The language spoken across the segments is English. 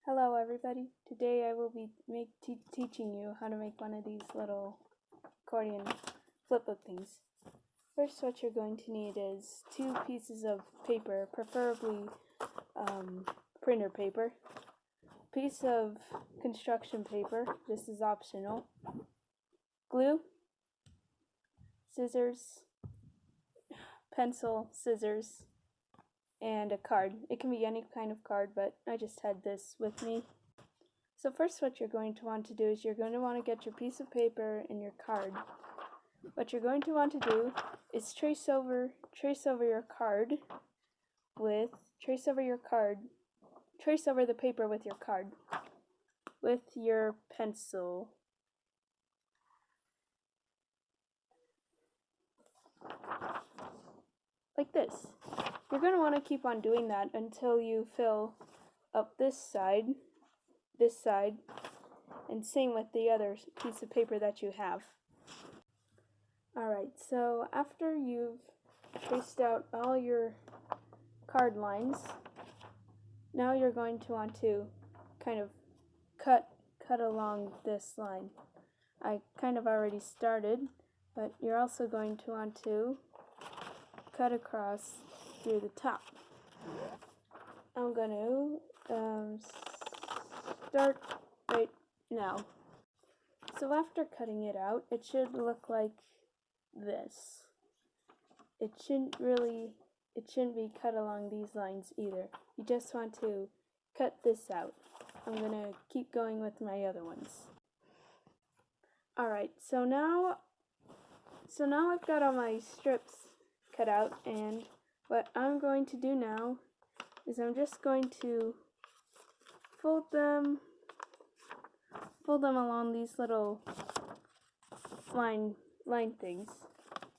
Hello everybody. Today I will be teaching you how to make one of these little accordion flipbook things. First, what you're going to need is 2 pieces of paper, preferably printer paper, piece of construction paper, this is optional, glue, scissors, pencil, scissors, and a card. It can be any kind of card, but I just had this with me. So first, what you're going to want to do is you're going to want to get your piece of paper and your card. What you're going to want to do is trace over your card with trace over the paper with your card with your pencil. Like this. You're going to want to keep on doing that until you fill up this side, and same with the other piece of paper that you have. Alright, so after you've traced out all your card lines, now you're going to want to kind of cut along this line. I kind of already started, but you're also going to want to cut across through the top. I'm going to start right now. So after cutting it out, it should look like this. It shouldn't be cut along these lines either. You just want to cut this out. I'm going to keep going with my other ones. Alright, so now I've got all my strips cut out, and what I'm going to do now is I'm just going to fold them along these little line things,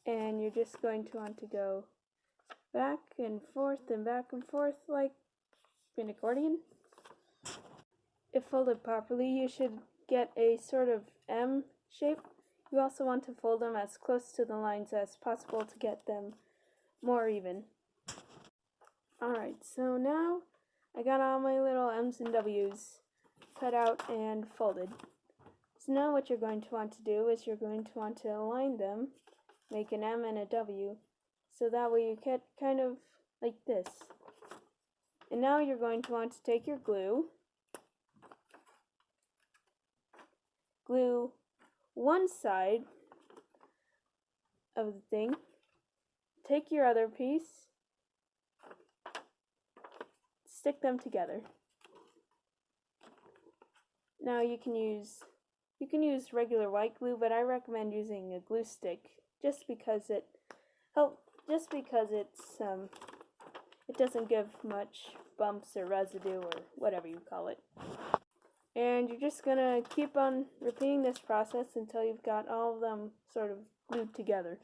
and you're just going to want to go back and forth like an accordion. If folded properly, you should get a sort of M shape. You also want to fold them as close to the lines as possible to get them more even. Alright, so now I got all my little M's and W's cut out and folded. So now what you're going to want to do is you're going to want to align them, make an M and a W, so that way you get kind of like this. And now you're going to want to take your glue one side of the thing, take your other piece, stick them together. Now you can use regular white glue, but I recommend using a glue stick just because it doesn't give much bumps or residue or whatever you call it. And you're just gonna keep on repeating this process until you've got all of them sort of glued together.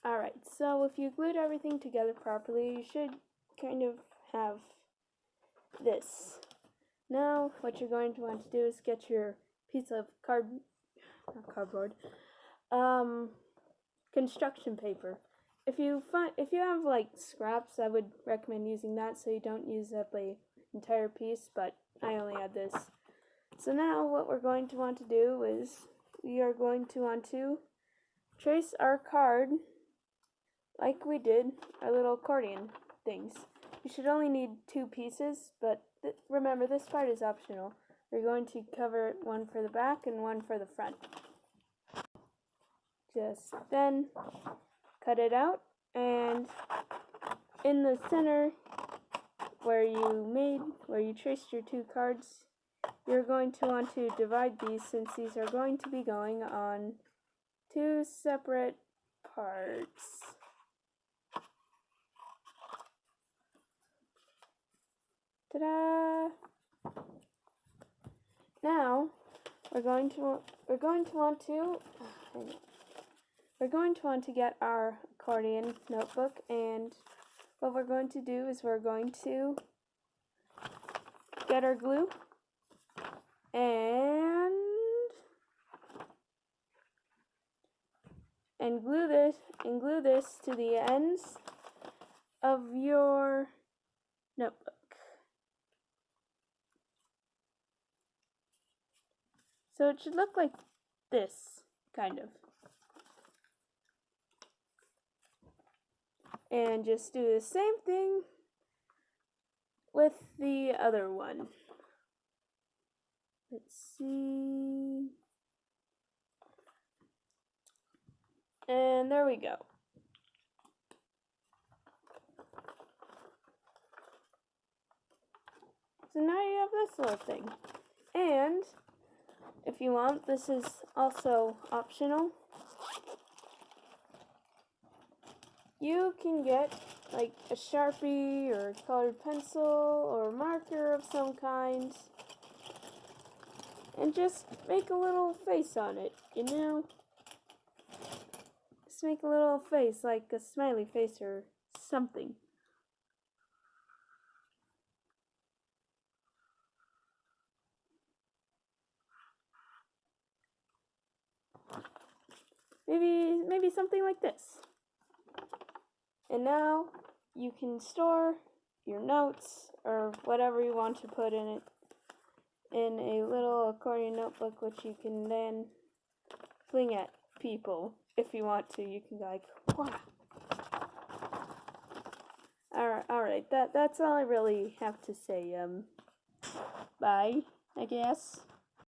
Alright, so if you glued everything together properly, you should kind of have this. Now what you're going to want to do is get your piece of construction paper. If you have like scraps, I would recommend using that so you don't use up an entire piece, but I only had this. So now what we're going to want to do is we are going to want to trace our card like we did our little accordion things. You should only need 2 pieces, but remember, this part is optional. We're going to cover one for the back and one for the front. Just then cut it out, and in the center where you traced your 2 cards, you're going to want to divide these, since these are going to be going on 2 separate parts. Ta-da! Now we're going to want to get our accordion notebook, and what we're going to do is we're going to get our glue and glue this to the ends of your notebook. So it should look like this, kind of. And just do the same thing with the other one. Let's see. And there we go. So now you have this little thing. And if you want, this is also optional. You can get like a Sharpie or a colored pencil or a marker of some kind and just make a little face on it, you know? Just make a little face, like a smiley face or something. Maybe something like this. And now you can store your notes or whatever you want to put in it in a little accordion notebook, which you can then fling at people if you want to. You can go like, wow. Alright, that's all I really have to say. Bye, I guess.